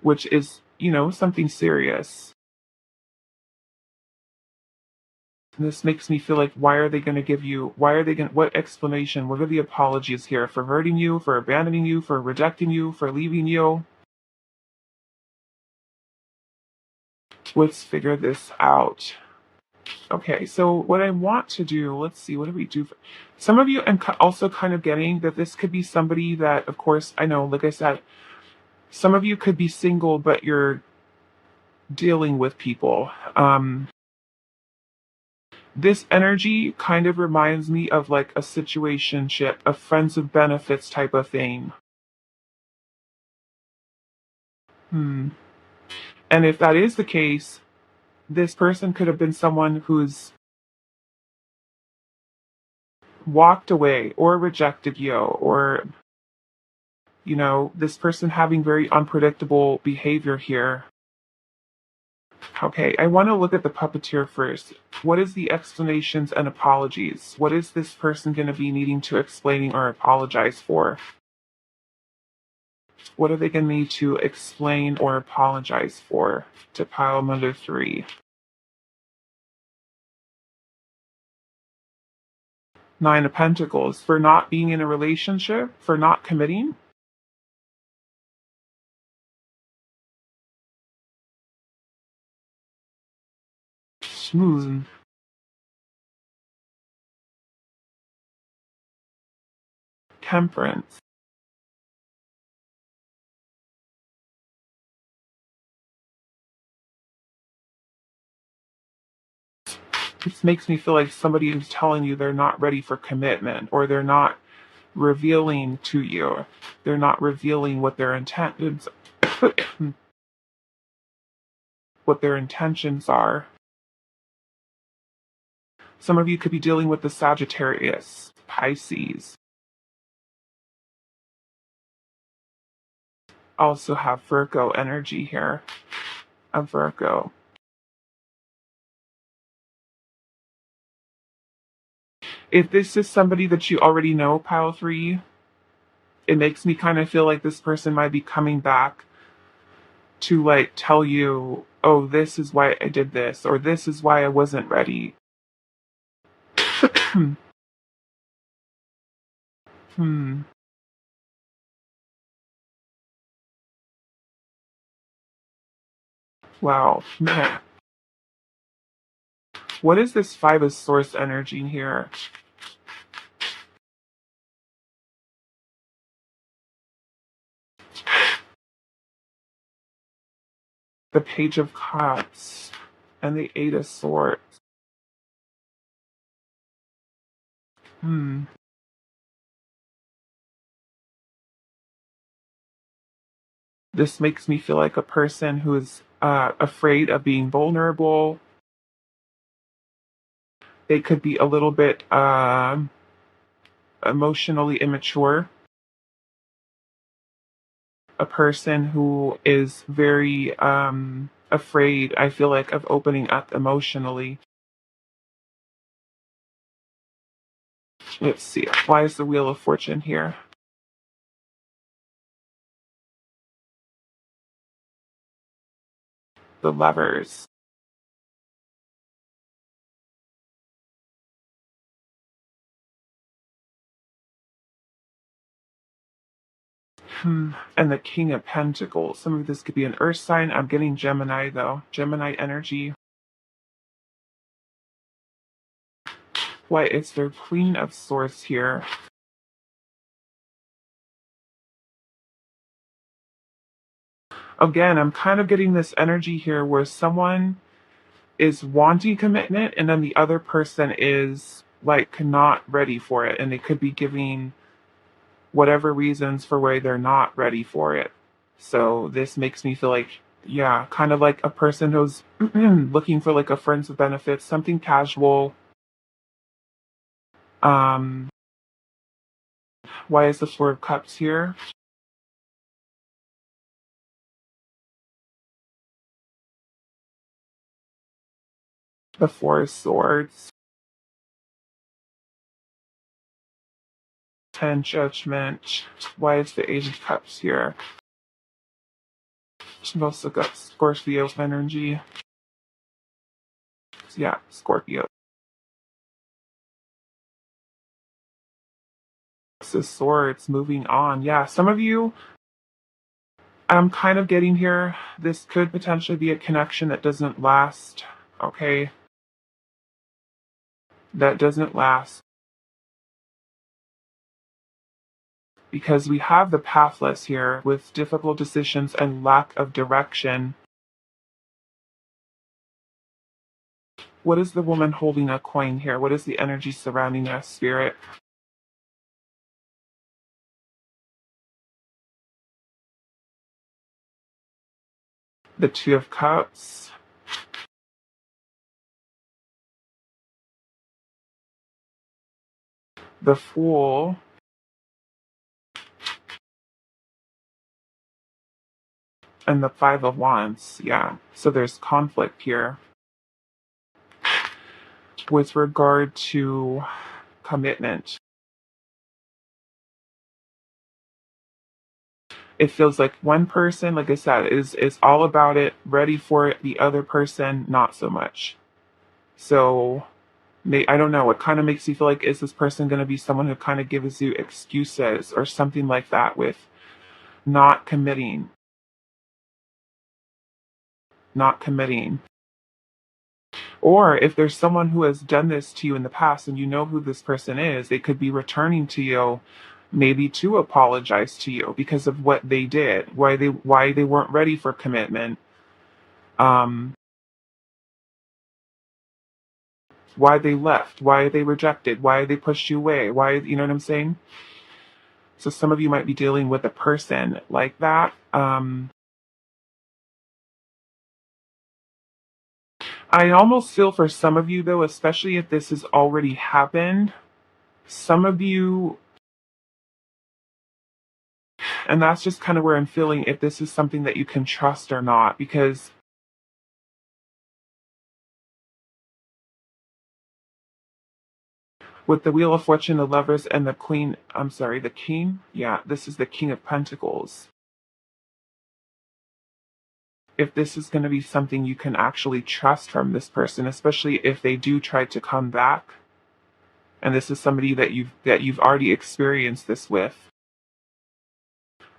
which is, something serious. This makes me feel like, why are they going to give you, what explanation, what are the apologies here for hurting you, for abandoning you, for rejecting you, for leaving you? Let's figure this out. Okay, so what I want to do, let's see, what do we do? Some of you, I'm also kind of getting that this could be somebody that, of course, I know, like I said, some of you could be single, but you're dealing with people. This energy kind of reminds me of like a situationship, a friends of benefits type of thing. Hmm. And if that is the case, this person could have been someone who's walked away or rejected you, or, this person having very unpredictable behavior here. Okay, I want to look at the puppeteer first. What is the explanations and apologies? What is this person going to be needing to explain or apologize for? What are they going to need to explain or apologize for to pile number 3? Nine of Pentacles, for not being in a relationship, for not committing. Smooth. Temperance. This makes me feel like somebody is telling you they're not ready for commitment, or they're not revealing to you. They're not revealing what their intentions what their intentions are. Some of you could be dealing with the Sagittarius, Pisces. Also have Virgo energy here. A Virgo. If this is somebody that you already know, pile 3, it makes me kind of feel like this person might be coming back to like tell you, oh, this is why I did this, or this is why I wasn't ready. Hmm. Wow. Man. What is this 5 of Swords energy in here? The Page of Cups and the 8 of Swords. Hmm. This makes me feel like a person who is afraid of being vulnerable. They could be a little bit emotionally immature. A person who is very afraid, I feel like, of opening up emotionally. Let's see. Why is the Wheel of Fortune here? The Lovers. And the King of Pentacles. Some of this could be an earth sign. I'm getting Gemini, though. Gemini energy. Why is there Queen of Swords here? Again, I'm kind of getting this energy here where someone is wanting commitment and then the other person is like not ready for it, and they could be giving whatever reasons for why they're not ready for it. So this makes me feel like, yeah, kind of like a person who's looking for like a friends with benefits, something casual. Um, why is the Four of Cups here? The Four of Swords. 10 Judgment. Why is the Eight of Cups here? She's also got Scorpio energy. Yeah, Scorpio. of Swords, moving on. Yeah, some of you, I'm kind of getting here. This could potentially be a connection that doesn't last. Okay, that doesn't last. Because we have the pathless here with difficult decisions and lack of direction. What is the woman holding a coin here? What is the energy surrounding us, Spirit? The Two of Cups. The Fool. And the Five of Wands. Yeah. So there's conflict here with regard to commitment. It feels like one person, like I said, is all about it, ready for it. The other person, not so much. So I don't know. It kind of makes you feel like, is this person going to be someone who kind of gives you excuses or something like that with not committing, not committing? Or if there's someone who has done this to you in the past and you know who this person is, they could be returning to you maybe to apologize to you because of what they did, why they weren't ready for commitment, um, why they left, why they rejected, why they pushed you away, why, you know what I'm saying? So some of you might be dealing with a person like that. I almost feel for some of you though, especially if this has already happened, some of you, and that's just kind of where I'm feeling if this is something that you can trust or not, because with the Wheel of Fortune, the Lovers, and the Queen, I'm sorry, the King, yeah, this is the King of Pentacles. If this is going to be something you can actually trust from this person, especially if they do try to come back, and this is somebody that you've already experienced this with.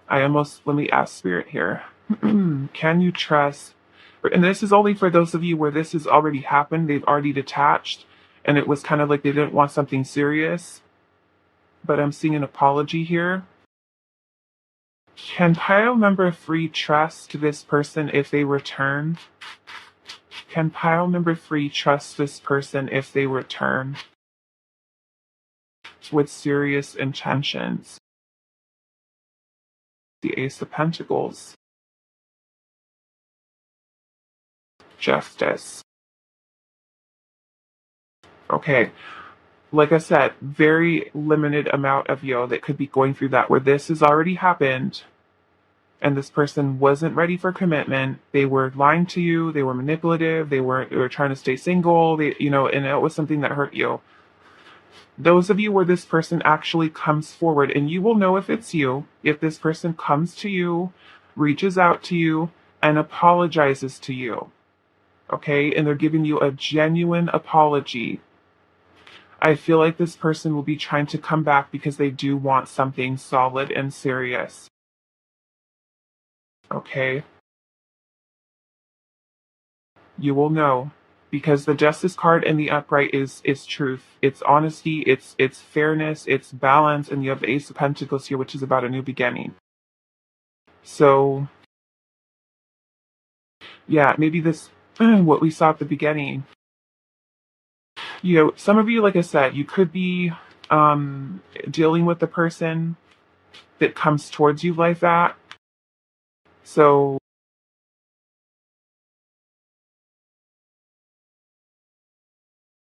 Let me ask Spirit here. Can you trust, and this is only for those of you where this has already happened, they've already detached, and it was kind of like they didn't want something serious, but I'm seeing an apology here. Can pile number 3 trust this person if they return? Can pile number 3 trust this person if they return with serious intentions? The Ace of Pentacles. Justice. Okay. Like I said, very limited amount of you that could be going through that where this has already happened and this person wasn't ready for commitment. They were lying to you, they were manipulative, they were trying to stay single, and it was something that hurt you. Those of you where this person actually comes forward, and you will know if it's you, if this person comes to you, reaches out to you, and apologizes to you. Okay? And they're giving you a genuine apology. I feel like this person will be trying to come back because they do want something solid and serious. Okay? You will know. Because the Justice card in the upright is truth. It's honesty, it's fairness, it's balance, and you have the Ace of Pentacles here, which is about a new beginning. So yeah, maybe this what we saw at the beginning. Some of you, like I said, you could be dealing with the person that comes towards you like that. So